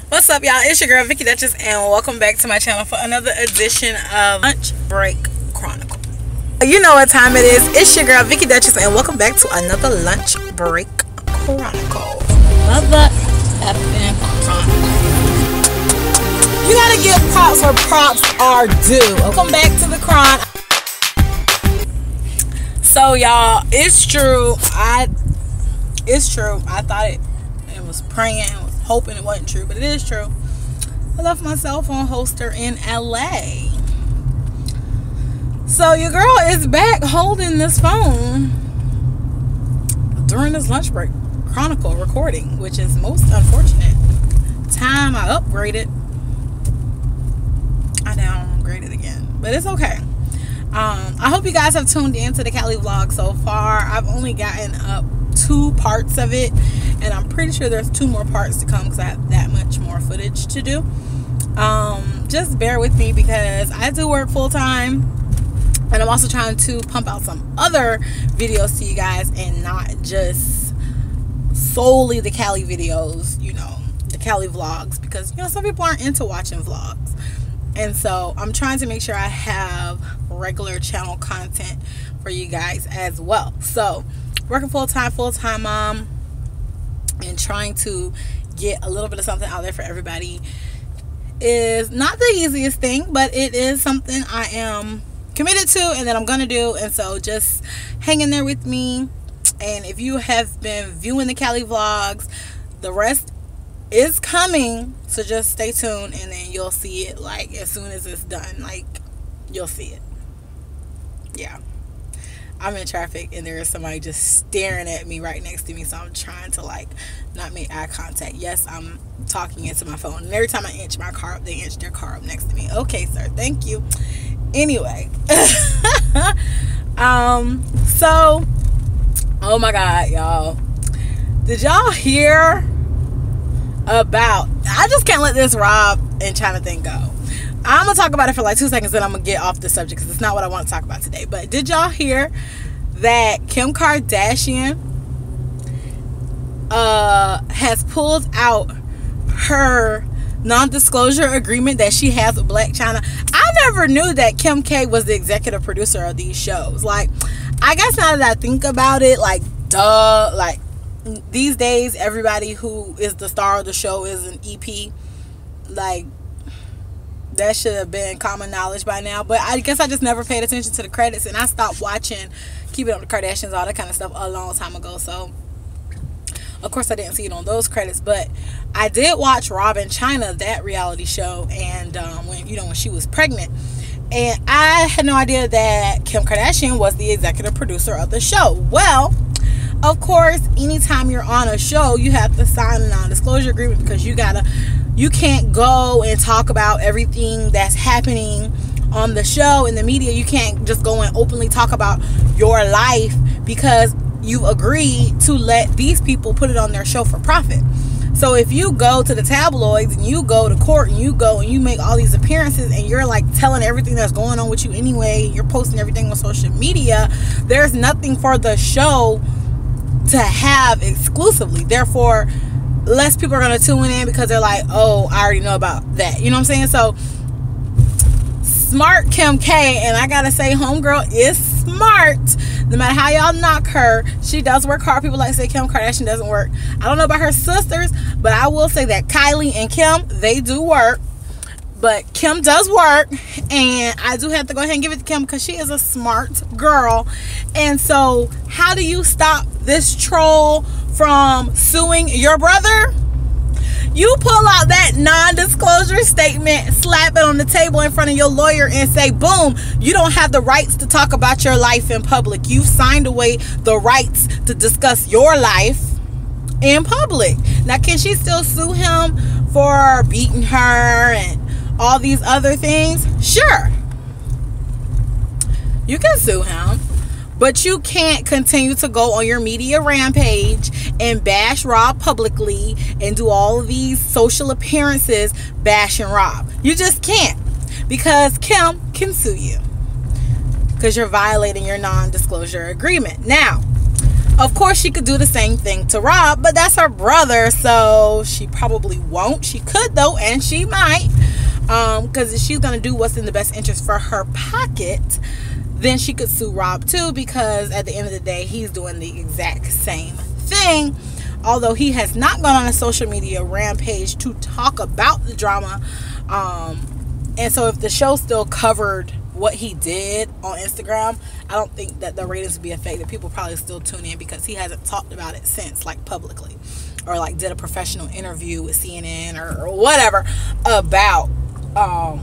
What's up, y'all? It's your girl Vicky Duchess, and welcome back to my channel for another edition of Lunch Break Chronicle. You know what time it is. It's your girl Vicky Duchess, and welcome back to another Lunch Break Chronicle. Another effing chronicle. You gotta give props where props are due. Welcome back to the chron. So y'all, it's true. I thought it was praying, was hoping it wasn't true, but it is true. I left my cell phone holster in LA. So your girl is back holding this phone during this lunch break chronicle recording, which is most unfortunate. Time I upgraded. I downgraded again, but it's okay. I hope you guys have tuned in to the Cali vlog so far. I've only gotten up 2 parts of it, and I'm pretty sure there's 2 more parts to come because I have that much more footage to do. Just bear with me because I do work full-time, and I'm also trying to pump out some other videos to you guys and not just solely the Cali videos, you know, the Cali vlogs, because you know some people aren't into watching vlogs. And so I'm trying to make sure I have regular channel content for you guys as well. So working full-time mom, and trying to get a little bit of something out there for everybody is not the easiest thing, but it is something I am committed to and that I'm gonna do. And so just hang in there with me. And if you have been viewing the Cali vlogs, the rest is coming, so just stay tuned, and then you'll see it like as soon as it's done. Like, you'll see it. Yeah, I'm in traffic and there is somebody just staring at me right next to me, so I'm trying to like not make eye contact. Yes, I'm talking into my phone, and every time I inch my car up, they inch their car up next to me. Okay, sir, thank you. Anyway, so oh my god, y'all, did y'all hear about, I just can't let this Rob and China thing go. I'm gonna talk about it for like 2 seconds, then I'm gonna get off the subject because it's not what I want to talk about today. But did y'all hear that Kim Kardashian has pulled out her non-disclosure agreement that she has with Blac Chyna? I never knew that Kim K was the executive producer of these shows. Like, I guess now that I think about it, like, duh, like, these days everybody who is the star of the show is an EP. Like, that should have been common knowledge by now, but I guess I just never paid attention to the credits, and I stopped watching Keeping Up with the Kardashians, all that kind of stuff a long time ago. So of course I didn't see it on those credits, but I did watch Rob and China, that reality show, and when she was pregnant, and I had no idea that Kim Kardashian was the executive producer of the show. Well, of course, anytime you're on a show, you have to sign a non-disclosure agreement because you can't go and talk about everything that's happening on the show in the media. You can't just go and openly talk about your life because you've agreed to let these people put it on their show for profit. So if you go to the tabloids and you go to court and you go and you make all these appearances and you're like telling everything that's going on with you anyway, you're posting everything on social media, there's nothing for the show to have exclusively. Therefore, less people are going to tune in because they're like, oh, I already know about that. You know what I'm saying? So smart Kim K, and I gotta say, homegirl is smart. No matter how y'all knock her, she does work hard. People like to say Kim Kardashian doesn't work. I don't know about her sisters, but I will say that Kylie and Kim, they do work. But Kim does work, and I do have to go ahead and give it to Kim because she is a smart girl. And so how do you stop this troll from suing your brother? You pull out that non-disclosure statement, slap it on the table in front of your lawyer, and say, boom, you don't have the rights to talk about your life in public. You've signed away the rights to discuss your life in public. Now, can she still sue him for beating her and all these other things? Sure, you can sue him, but you can't continue to go on your media rampage and bash Rob publicly and do all of these social appearances bashing Rob. You just can't, because Kim can sue you because you're violating your non-disclosure agreement. Now, Of course, she could do the same thing to Rob, but that's her brother, so she probably won't. She could, though, and she might. Because if she's going to do what's in the best interest for her pocket, then she could sue Rob, too, because at the end of the day, he's doing the exact same thing. Although he has not gone on a social media rampage to talk about the drama. And so if the show still covered what he did on Instagram, I don't think that the ratings would be affected. People probably still tune in because he hasn't talked about it since, like, publicly, or like did a professional interview with CNN or whatever about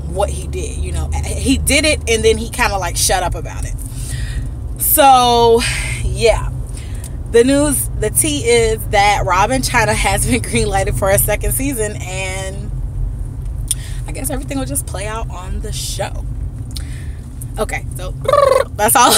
what he did. You know, he did it and then he kind of like shut up about it. So yeah, the news, the tea is that Rob and Chyna has been greenlighted for a second season, and I guess everything will just play out on the show. Okay, so that's all.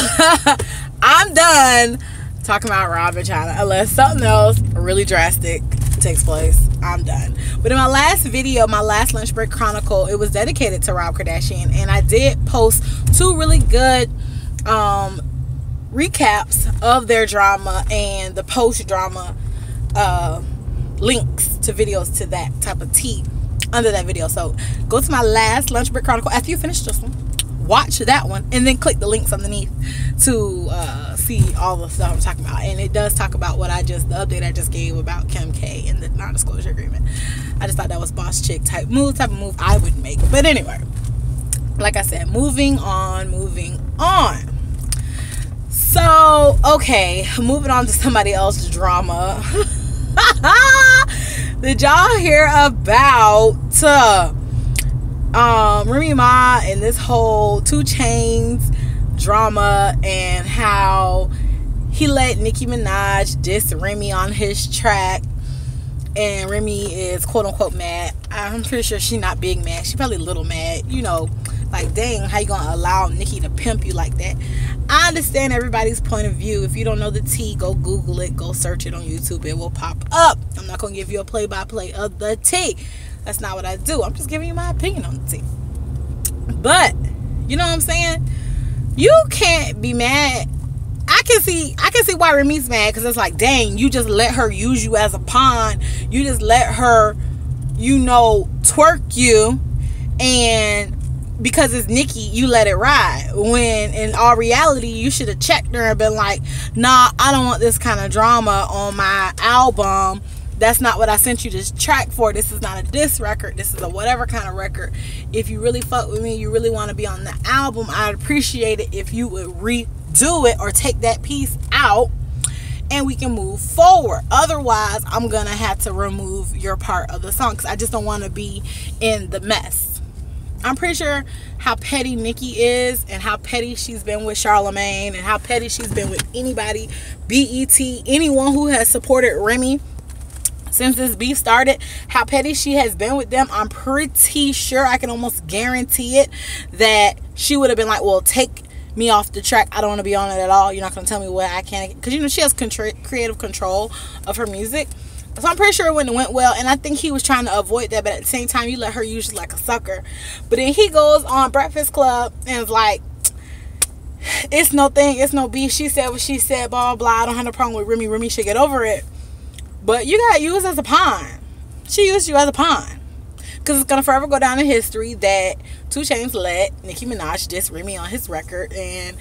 I'm done talking about Rob and Chyna, unless something else really drastic takes place. I'm done. But in my last video, my last Lunch Break Chronicle, it was dedicated to Rob Kardashian, and I did post 2 really good recaps of their drama and the post-drama links to videos to that type of tea under that video. So go to my last Lunch Break Chronicle after you finish this one, watch that one, and then click the links underneath to see all the stuff I'm talking about. And it does talk about the update I just gave about Kim K and the non-disclosure agreement. I just thought that was boss chick type of move I would make. But anyway, like I said, moving on. So, okay, moving on to somebody else's drama. Did y'all hear about Remy Ma and this whole 2 Chainz drama, and how he let Nicki Minaj diss Remy on his track, and Remy is quote unquote mad? I'm pretty sure she's not big mad. She's probably a little mad, you know, like, dang, how you gonna allow Nicki to pimp you like that? I understand everybody's point of view. If you don't know the tea, go Google it, go search it on YouTube, it will pop up. I'm not gonna give you a play-by-play of the tea. That's not what I do. I'm just giving you my opinion on the tea. But you know what I'm saying? You can't be mad. I can see why Remy's mad, because it's like, dang, you just let her use you as a pawn. You just let her, you know, twerk you, and because it's Nicki, you let it ride. When in all reality, you should have checked her and been like, nah, I don't want this kind of drama on my album. That's not what I sent you this track for. This is not a diss record. This is a whatever kind of record. If you really fuck with me, you really want to be on the album, I'd appreciate it if you would redo it or take that piece out and we can move forward. Otherwise, I'm going to have to remove your part of the song because I just don't want to be in the mess. I'm pretty sure how petty Nicki is, and how petty she's been with Charlamagne, and how petty she's been with anybody, BET, anyone who has supported Remy since this beef started, how petty she has been with them. I'm pretty sure, I can almost guarantee it, that she would have been like, well, take me off the track. I don't want to be on it at all. You're not going to tell me what I can, because, you know, she has creative control of her music. So I'm pretty sure it wouldn't have went well, and I think he was trying to avoid that, but at the same time, you let her use you like a sucker. But then he goes on Breakfast Club and is like, it's no thing, it's no beef. She said what she said, blah, blah, blah. I don't have no problem with Remy. Remy should get over it. But you got used as a pawn. She used you as a pawn. Because it's going to forever go down in history that 2 Chainz let Nicki Minaj diss Remy on his record, and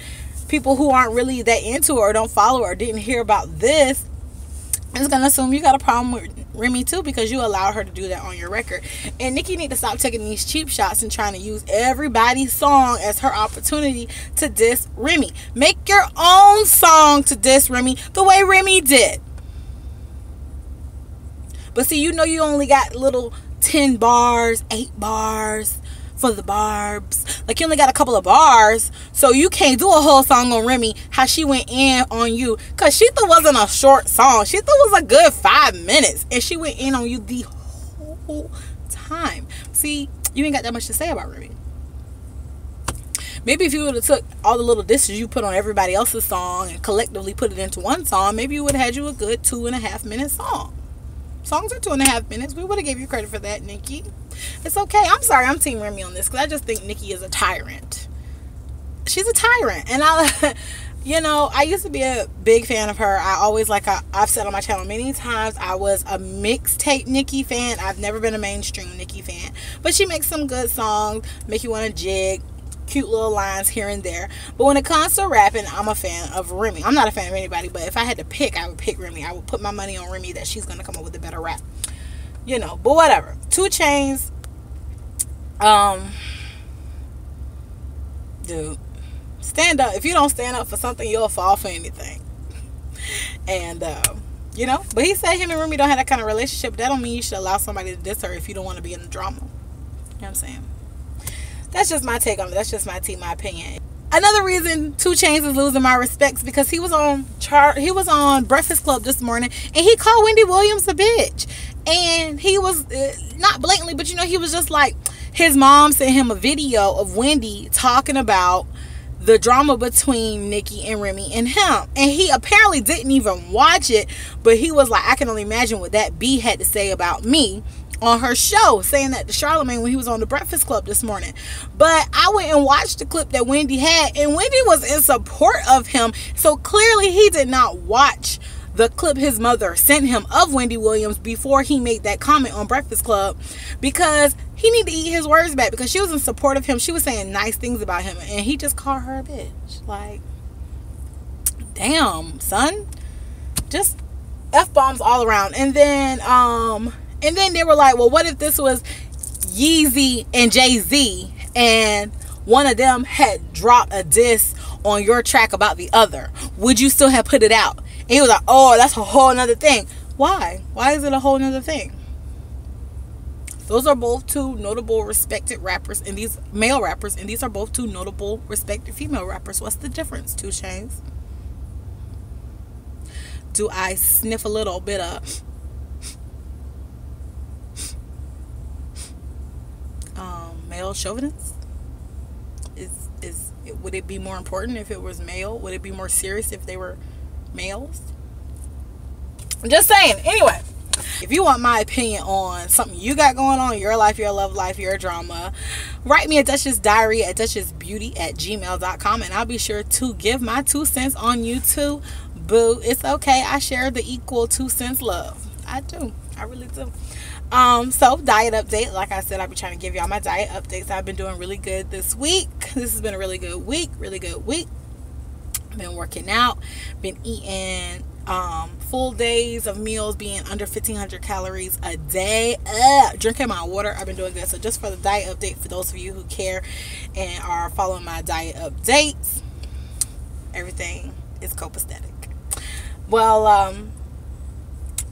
people who aren't really that into her or don't follow her or didn't hear about this is going to assume you got a problem with Remy too, because you allowed her to do that on your record. And Nicki need to stop taking these cheap shots and trying to use everybody's song as her opportunity to diss Remy. Make your own song to diss Remy the way Remy did. But see, you know, you only got little 10 bars, 8 bars for the barbs. Like, you only got a couple of bars, so you can't do a whole song on Remy how she went in on you, because she thought wasn't a short song. She thought it was a good 5 minutes, and she went in on you the whole time. See, you ain't got that much to say about Remy. Maybe if you would have took all the little disses you put on everybody else's song and collectively put it into one song, maybe you would have had you a good 2.5 minute song. Songs are 2.5 minutes. We would have gave you credit for that, Nicki. It's okay. I'm sorry. I'm Team Remy on this, because I just think Nicki is a tyrant. She's a tyrant. And you know, I used to be a big fan of her. I always, like I've said on my channel many times, I was a mixtape NICKI fan. I've never been a mainstream NICKI fan. But she makes some good songs, make you want to jig, cute little lines here and there. But when it comes to rapping, I'm a fan of Remy. I'm not a fan of anybody, but if I had to pick, I would pick Remy. I would put my money on Remy that she's going to come up with a better rap. You know, but whatever. 2 Chainz, dude, stand up. If you don't stand up for something, you'll fall for anything. And you know, but he said him and Remy don't have that kind of relationship. That don't mean you should allow somebody to diss her if you don't want to be in the drama. You know what I'm saying? That's just my take on it. That's just my opinion. Another reason 2 Chainz is losing my respects because he was on Breakfast Club this morning and he called Wendy Williams a bitch. And he was not blatantly, but you know, he was just like, his mom sent him a video of Wendy talking about the drama between Nicki and Remy and him. And he apparently didn't even watch it, but he was like, I can only imagine what that B had to say about me on her show, saying that to Charlamagne when he was on the Breakfast Club this morning. But I went and watched the clip that Wendy had, and Wendy was in support of him. So clearly he did not watch the clip his mother sent him of Wendy Williams before he made that comment on Breakfast Club, because he need to eat his words back, because she was in support of him. She was saying nice things about him, and he just called her a bitch. Like, damn, son. Just F-bombs all around. And then they were like, well, what if this was Yeezy and Jay-Z and one of them had dropped a diss on your track about the other? Would you still have put it out? And he was like, oh, that's a whole nother thing. Why? Why is it a whole nother thing? Those are both 2 notable, respected rappers, and these male rappers, and these are both 2 notable, respected female rappers. What's the difference, 2 Chainz? Do I sniff a little bit of male chauvinist? Would it be more important if it was male? Would it be more serious if they were males? I'm just saying. Anyway, if you want my opinion on something you got going on in your life, your love life, your drama, write me at Duchess Diary at DuchessBeauty@gmail.com, and I'll be sure to give my 2 cents on you too, boo. It's okay. I share the equal 2 cents love. I do. I really do. So diet update. Like I said, I'll be trying to give y'all my diet updates. I've been doing really good this week. This has been a really good week. Been working out, been eating full days of meals, being under 1,500 calories a day, drinking my water. I've been doing good. So just for the diet update, for those of you who care and are following my diet updates, everything is copacetic. Well,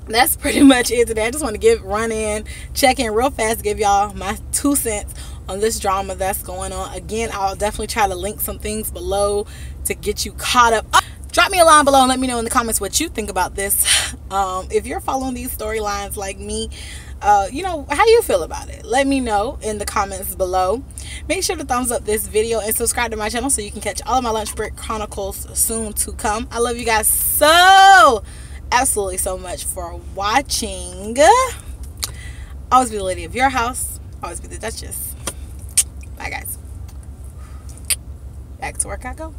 that's pretty much it today. I just want to check in real fast, give y'all my 2 cents on this drama that's going on. Again, I'll definitely try to link some things below to get you caught up. Drop me a line below and let me know in the comments what you think about this. If you're following these storylines like me, you know, how you feel about it. Let me know in the comments below. Make sure to thumbs up this video and subscribe to my channel so you can catch all of my lunch break chronicles soon to come. I love you guys so absolutely so much for watching. Always be the lady of your house. Always be the Duchess. Bye, guys. Back to work I go.